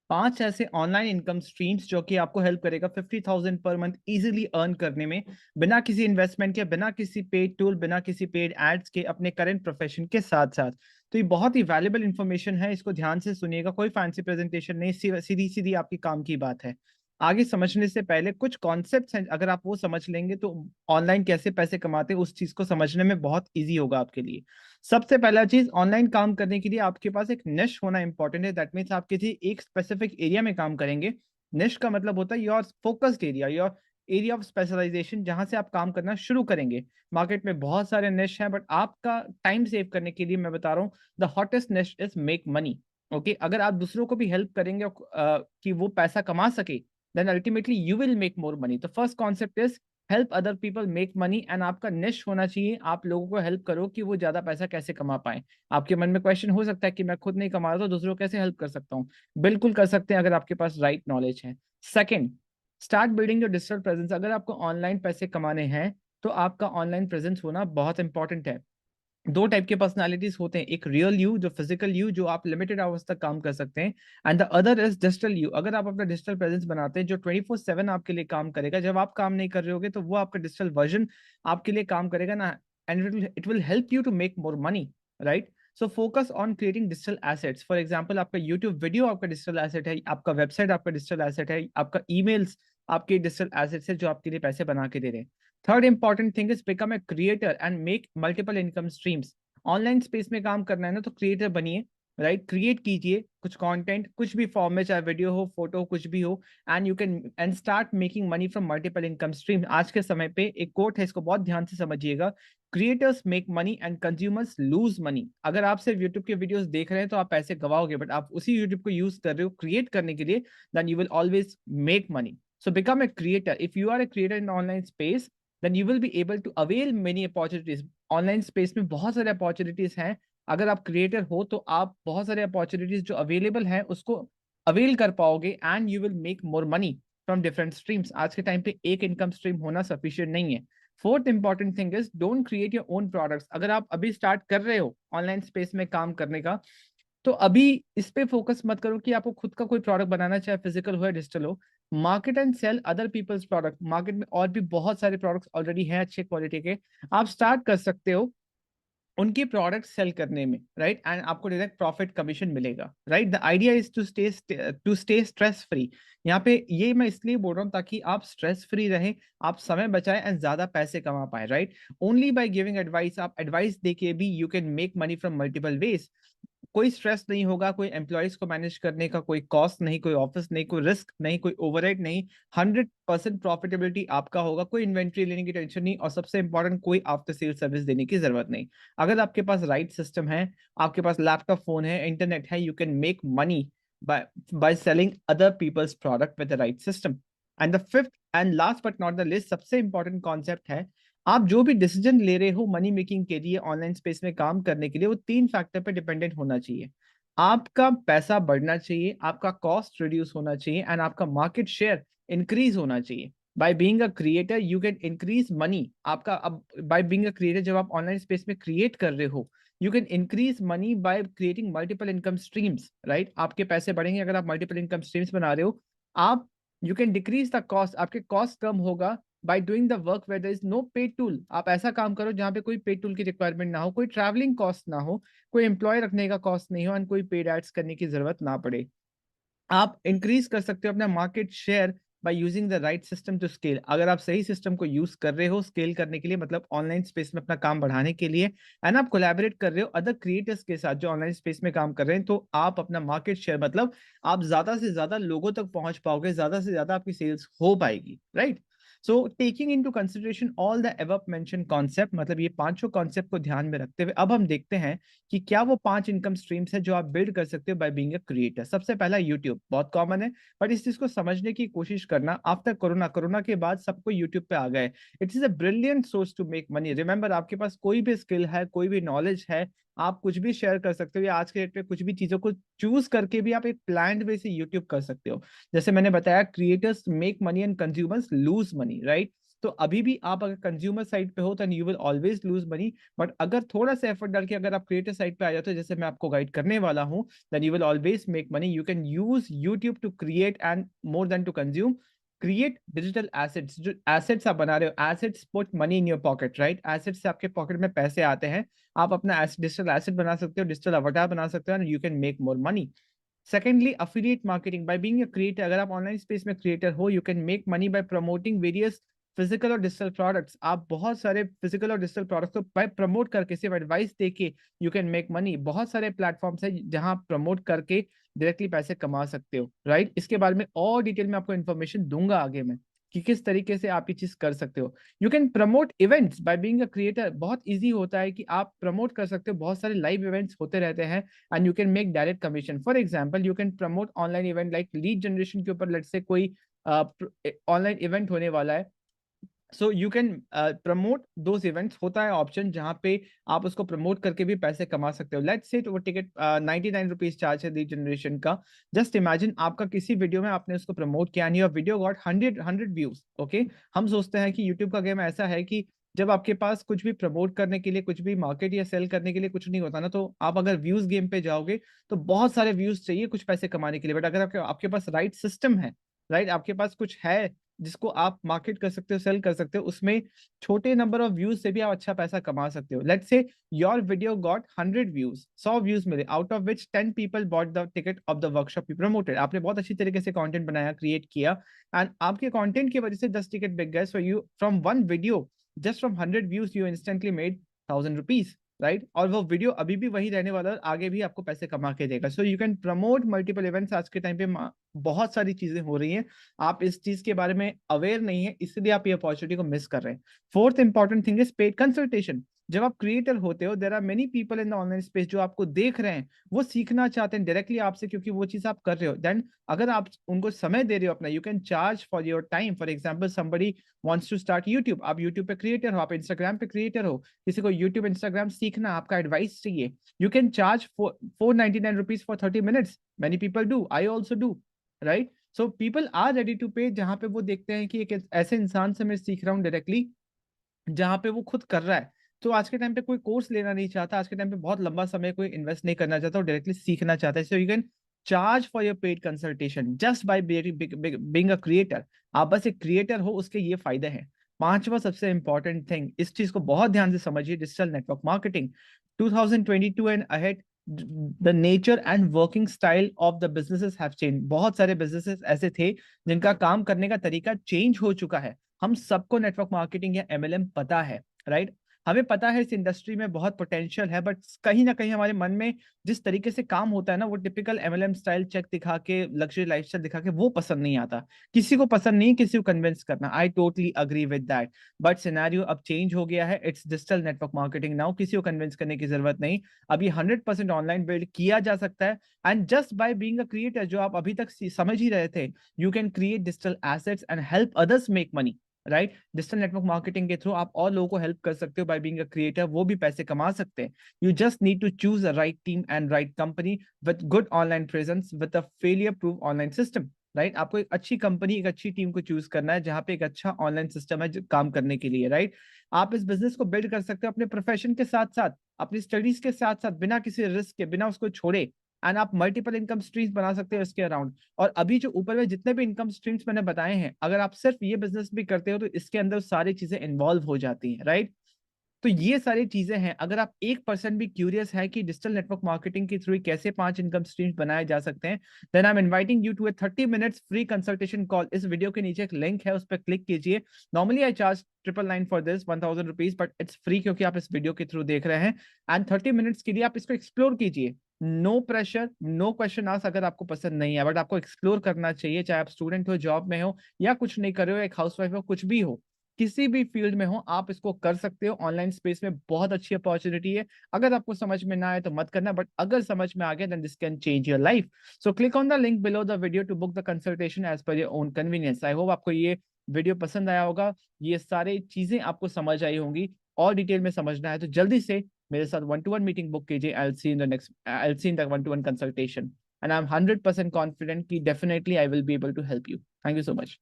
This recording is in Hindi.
5 ऐसे ऑनलाइन इनकम स्ट्रीम्स जो कि आपको हेल्प करेगा 50,000 पर मंथ इजीली अर्न करने में, बिना किसी इन्वेस्टमेंट के, बिना किसी पेड टूल, बिना किसी पेड एड्स के, अपने करंट प्रोफेशन के साथ-साथ। तो ये बहुत ही वैल्यूएबल इन्फॉर्मेशन है, इसको ध्यान से सुनिएगा, कोई फैंसी प्रेजेंटेशन नहीं, सीधी-सीधी आपकी काम की बात है। आगे समझने से पहले कुछ कॉन्सेप्ट्स हैं, अगर आप वो समझ लेंगे तो ऑनलाइन कैसे पैसे कमाते हैं, उस चीज़ को समझने में बहुत ईज़ी होगा आपके लिए। सबसे पहला चीज, ऑनलाइन काम करने के लिए आपके पास एक निश होना इंपॉर्टेंट है। दैट मीन्स आप किसी एक स्पेसिफिक एरिया में काम करेंगे। निश का मतलब होता है your focused area, your area of specialization, जहां से आप काम करना शुरू करेंगे। मार्केट में बहुत सारे निश हैं, बट आपका टाइम सेव करने के लिए मैं बता रहा हूँ, द हॉटेस्ट निश इज मेक मनी। ओके, अगर आप दूसरों को भी हेल्प करेंगे कि वो पैसा कमा सके, then ultimately you will make more money. तो first concept is help other people make money, and आपका निश होना चाहिए, आप लोगों को हेल्प करो कि वो ज्यादा पैसा कैसे कमा पाए। आपके मन में क्वेश्चन हो सकता है कि मैं खुद नहीं कमा रहा तो दूसरों को कैसे हेल्प कर सकता हूँ। बिल्कुल कर सकते हैं, अगर आपके पास राइट नॉलेज है। Second, start building your digital presence. अगर आपको ऑनलाइन पैसे कमाने हैं तो आपका ऑनलाइन प्रेजेंस होना बहुत इंपॉर्टेंट है। दो टाइप के पर्सनालिटीज होते हैं, एक रियल यू, जो फिजिकल यू, जो आप लिमिटेड आवर्स तक काम कर सकते हैं, and the other is digital you. अगर आप अपना डिजिटल प्रेजेंस बनाते हैं जो 24/7 आपके लिए काम करेगा, जब आप काम नहीं कर रहे होगे तो वो आपका डिजिटल वर्जन आपके लिए काम करेगा ना, and it will help you to make more money, right. So focus on creating digital assets. For example, आपका यूट्यूब वीडियो आपका डिजिटल एसेट है, आपका वेबसाइट आपका डिजिटल एसेट है, आपका ईमेल्स आपके डिजिटल एसेट्स है जो आपके लिए पैसे बना के दे रहे हैं। Third important thing is become a creator and make multiple income streams. Online space में काम करना है ना, तो क्रिएटर बनिए, राइट। क्रिएट कीजिए कुछ कंटेंट, कुछ भी फॉर्म में, चाहे वीडियो हो, फोटो, कुछ भी हो, and you can and start making money from multiple income stream. आज के समय पे एक कोट है, इसको बहुत ध्यान से समझिएगा, creators make money and consumers lose money. अगर आप सिर्फ यूट्यूब के वीडियोस देख रहे हैं तो आप पैसे गवाओगे, बट आप उसी यूट्यूब को यूज कर रहे हो क्रिएट करने के लिए, then you will always make money. So become a creator. If you are a creator in online space, then you will be able to avail many opportunities। Online space में बहुत सारे अपॉर्चुनिटीज हैं। अगर आप क्रिएटर हो तो आप बहुत सारे अपॉर्चुनिटीज जो अवेलेबल हैं उसको अवेल कर पाओगे, and you will make more money from different streams. आज के टाइम पे एक इनकम स्ट्रीम होना सफिशिएंट नहीं है। Fourth important thing is don't create your own products. अगर आप अभी स्टार्ट कर रहे हो ऑनलाइन स्पेस में काम करने का, तो अभी इस पे फोकस मत करो कि आपको खुद का कोई प्रोडक्ट बनाना, चाहे फिजिकल हो या डिजिटल हो। Market and sell other people's product. Market में और भी बहुत सारे प्रोडक्ट्स ऑलरेडी हैं अच्छे क्वालिटी के, आप स्टार्ट कर सकते हो उनकी प्रोडक्ट सेल करने में, राइट, एंड आपको डायरेक्ट प्रॉफिट कमीशन मिलेगा, right. The idea is to stay stress free. यहाँ पे ये मैं इसलिए बोल रहा हूँ ताकि आप स्ट्रेस फ्री रहें, आप समय बचाएं एंड ज्यादा पैसे कमा पाए, right. Only by giving advice, आप एडवाइस देके भी you can make money from multiple ways. कोई स्ट्रेस नहीं होगा, कोई एम्प्लॉयज को मैनेज करने का कोई कॉस्ट नहीं, कोई ऑफिस नहीं, कोई रिस्क नहीं, कोई ओवरहेड नहीं। 100% प्रॉफिटेबिलिटी आपका होगा, कोई इन्वेंट्री लेने की टेंशन नहीं, और सबसे इंपॉर्टेंट, कोई आफ्टर सेल सर्विस देने की जरूरत नहीं। अगर आपके पास राइट सिस्टम है, आपके पास लैपटॉप, फोन है, इंटरनेट है, you can make money by selling other people's product with the right system. And the fifth and last but not the list, सबसे इंपॉर्टेंट कॉन्सेप्ट है, आप जो भी डिसीजन ले रहे हो मनी मेकिंग के लिए, ऑनलाइन स्पेस में काम करने के लिए, वो तीन फैक्टर पे डिपेंडेंट होना चाहिए। आपका पैसा बढ़ना चाहिए, आपका कॉस्ट रिड्यूस होना चाहिए, एंड आपका मार्केट शेयर इंक्रीज होना चाहिए। By being a creator you can increase money. आपका अब बाय बीइंग अ क्रिएटर, जब आप ऑनलाइन स्पेस में क्रिएट कर रहे हो, you can increase money by creating multiple income streams, right. आपके पैसे बढ़ेंगे अगर आप मल्टीपल इनकम स्ट्रीम्स बना रहे हो। आप you can decrease the cost, आपके कॉस्ट कम होगा by doing the work where there is no paid tool. आप ऐसा काम करो जहां पे कोई पेड टूल की रिक्वायरमेंट ना हो, कोई ट्रैवलिंग कॉस्ट ना हो, कोई एम्प्लॉय रखने का कॉस्ट नहीं हो, एंड कोई पेड एड्स करने की जरूरत ना पड़े। आप इंक्रीज कर सकते हो अपना market share by using the right system to scale. अगर आप सही सिस्टम को यूज कर रहे हो स्केल करने के लिए, मतलब ऑनलाइन स्पेस में अपना काम बढ़ाने के लिए, एंड आप कोलैबोरेट कर रहे हो अदर क्रिएटर्स के साथ जो ऑनलाइन स्पेस में काम कर रहे हैं, तो आप अपना मार्केट शेयर, मतलब आप ज्यादा से ज्यादा लोगों तक पहुंच पाओगे, ज्यादा से ज्यादा आपकी सेल्स हो पाएगी, right. So taking into consideration all the above mention concept, मतलब ये पांचों कॉन्सेप्ट को ध्यान में रखते हुए अब हम देखते हैं कि क्या वो 5 इनकम स्ट्रीम्स है जो आप बिल्ड कर सकते हो बाय बीइंग अ क्रिएटर। सबसे पहला यूट्यूब, बहुत कॉमन है, बट इस चीज को समझने की कोशिश करना। आफ्टर कोरोना, कोरोना के बाद सबको यूट्यूब पे आ गए। It is a brilliant source to make money. Remember, आपके पास कोई भी स्किल है, कोई भी नॉलेज है, आप कुछ भी शेयर कर सकते हो, या आज के डेट पे कुछ भी चीजों को चूज करके भी आप एक प्लान्ड वे से यूट्यूब कर सकते हो। जैसे मैंने बताया, creators make money and consumers lose money, right. तो अभी भी आप अगर कंज्यूमर साइड पे हो तो you will always lose money, but अगर थोड़ा सा एफर्ट डाल के अगर आप क्रिएटर साइड पे आ जाते हो, जैसे मैं आपको गाइड करने वाला हूँ, then you will always make money. You can use YouTube to create and more than to consume. Create digital assets. जो एसेट्स आप बना रहे हो, assets put money in your pocket, right? Assets से आपके पॉकेट में पैसे आते हैं. आप अपना डिजिटल एसेट बना सकते हो, डिजिटल अवतार बना सकते हो, and you can make more money. Secondly, affiliate marketing. By being a creator, अगर आप ऑनलाइन स्पेस में क्रिएटर हो, you can make money bye promoting various physical और डिजिटल प्रोडक्ट्स. आप बहुत सारे फिजिकल और डिजिटल प्रोडक्ट्स को बाय प्रमोट करके, सिर्फ एडवाइस देके यू कैन मेक मनी. बहुत सारे प्लेटफॉर्म्स है जहां प्रमोट करके डायरेक्टली पैसे कमा सकते हो, राइट? इसके बारे में और डिटेल में आपको इन्फॉर्मेशन दूंगा आगे में कि किस तरीके से आप ये चीज कर सकते हो. You can promote events by being a creator. बहुत इजी होता है कि आप प्रमोट कर सकते हो. बहुत सारे लाइव इवेंट्स होते रहते हैं and you can make direct commission. For example, you can promote online event like lead generation के ऊपर let's say कोई ऑनलाइन इवेंट होने वाला है, so you can promote those events. होता है ऑप्शन जहां पे आप उसको प्रमोट करके भी पैसे कमा सकते हो. लेट्स से वो टिकट 99 रुपीज चार्ज है लीड जनरेशन का. जस्ट इमेजिन आपका किसी वीडियो में आपने उसको प्रमोट किया and your video got 100 views. Okay, हम सोचते हैं कि यूट्यूब का गेम ऐसा है कि जब आपके पास कुछ भी प्रमोट करने के लिए, कुछ भी मार्केट या सेल करने के लिए कुछ नहीं होता ना, तो आप अगर व्यूज गेम पे जाओगे तो बहुत सारे व्यूज चाहिए कुछ पैसे कमाने के लिए. बट अगर आपके पास राइट सिस्टम है, राइट, आपके पास कुछ है जिसको आप मार्केट कर सकते हो, सेल कर सकते हो, उसमें छोटे नंबर ऑफ व्यूज से भी आप अच्छा पैसा कमा सकते हो. Let's say your video got 100 views, 100 views मिले, out of which 10 people bought the ticket of the workshop you promoted. आपने बहुत अच्छी तरीके से कंटेंट बनाया, क्रिएट किया, एंड आपके कंटेंट की वजह से 10 टिकट बिक गए. So you from one video, just from 100 views you instantly made 1000 rupees, right? और वो वीडियो अभी भी वही रहने वाला है, आगे भी आपको पैसे कमा के देगा. So you can promote multiple events. आज के टाइम पे बहुत सारी चीजें हो रही हैं, आप इस चीज के बारे में अवेयर नहीं है, इसलिए आप ये अपॉर्चुनिटी को मिस कर रहे हैं. Fourth important thing is paid consultation. जब आप क्रिएटर होते हो, there are many people in the online space जो आपको देख रहे हैं, वो सीखना चाहते हैं डायरेक्टली आपसे, क्योंकि वो चीज आप कर रहे हो. देन अगर आप उनको समय दे रहे हो अपना, you can charge for your time. For example, somebody wants to start YouTube. आप यूट्यूब पे क्रिएटर हो, आप इंस्टाग्राम पे क्रिएटर हो, किसी को यूट्यूब इंस्टाग्राम सीखना, आपका एडवाइस चाहिए, you can charge 499 rupees for 30 minutes. Many people do, I also do, right? So people are ready to pay, जहां पे वो देखते हैं कि एक ऐसे इंसान से मैं सीख रहा हूँ डायरेक्टली, जहां पे वो खुद कर रहा है. तो आज के टाइम पे कोई कोर्स लेना नहीं चाहता, आज के टाइम पे बहुत लंबा समय कोई इन्वेस्ट नहीं करना चाहता, और डायरेक्टली सीखना चाहता है. So you can charge for your paid consultation just by being a creator. आप बस एक क्रिएटर हो, उसके ये फायदे हैं. पांचवा सबसे इंपॉर्टेंट थिंग, इस चीज को बहुत ध्यान से समझिए, digital network marketing. 2022 and ahead, the nature and working style of the businesses have change. बहुत सारे बिजनेसेस ऐसे थे जिनका काम करने का तरीका चेंज हो चुका है. हम सबको नेटवर्क मार्केटिंग या एमएलएम पता है, राइट? हमें पता है इस इंडस्ट्री में बहुत पोटेंशियल है, बट कहीं ना कहीं हमारे मन में जिस तरीके से काम होता है ना, वो टिपिकल एमएलएम स्टाइल चेक दिखा के, लग्जरी लाइफस्टाइल दिखा के, वो पसंद नहीं आता. किसी को पसंद नहीं, किसी को कन्विंस करना. I totally agree with that. But scenario अब चेंज हो गया है. It's digital network marketing now. किसी को कन्विंस करने की जरूरत नहीं. अभी 100% ऑनलाइन बिल्ड किया जा सकता है. And just by being a creator, जो आप अभी तक समझ ही रहे थे, you can create digital assets and help others make money, right? Digital network marketing के थ्रू आप और लोगों को हेल्प कर सकते हो. बाय बीइंग अ क्रिएटर वो भी पैसे कमा सकते हैं. You just need to choose a right team and right company with good online presence with a failure proof online system, right? आपको एक अच्छी कंपनी, एक अच्छी टीम को चूज करना है जहां पे एक अच्छा ऑनलाइन सिस्टम है काम करने के लिए, राइट? आप इस बिजनेस को बिल्ड कर सकते हो अपने प्रोफेशन के साथ साथ, अपनी स्टडीज के साथ साथ, बिना किसी रिस्क के, बिना उसको छोड़े. एंड आप मल्टीपल इनकम स्ट्रीम्स बना सकते हो इसके अराउंड. और अभी जो ऊपर में जितने भी इनकम स्ट्रीम्स मैंने बताए हैं, अगर आप सिर्फ ये बिजनेस भी करते हो तो इसके अंदर सारी चीजें इन्वॉल्व हो जाती हैं, राइट? तो ये सारी चीजें हैं. अगर आप 1% भी क्यूरियस है कि डिजिटल नेटवर्क मार्केटिंग के थ्रू कैसे 5 इनकम स्ट्रीम्स बनाए जा सकते हैं, then I am inviting you to a 30 minutes free consultation call. इस वीडियो के नीचे एक लिंक है, उस पर क्लिक कीजिए. Normally I charge 999 for this, 1000 rupees, but it's free क्योंकि आप इस वीडियो के थ्रू देख रहे हैं. एंड 30 minutes के लिए आप इसको एक्सप्लोर कीजिए. No pressure, no question ask अगर आपको पसंद नहीं है, बट आपको एक्सप्लोर करना चाहिए. चाहे आप स्टूडेंट हो, जॉब में हो, या कुछ नहीं कर रहे हो, एक हाउसवाइफ हो, कुछ भी हो, किसी भी फील्ड में हो, आप इसको कर सकते हो. ऑनलाइन स्पेस में बहुत अच्छी अपॉर्चुनिटी है. अगर आपको समझ में ना आए तो मत करना, बट अगर समझ में आ गया then this can change your life. So click on the link below the video to book the consultation as per your own convenience. I hope आपको ये वीडियो पसंद आया होगा, ये सारी चीजें आपको समझ आई होंगी. और डिटेल में समझना है तो जल्दी से मेरे साथ 1-to-1 मीटिंग बुक कीजिए. I'll see in the 1-to-1 consultation, and I'm 100% confident कि definitely I will be able to help you. Thank you so much.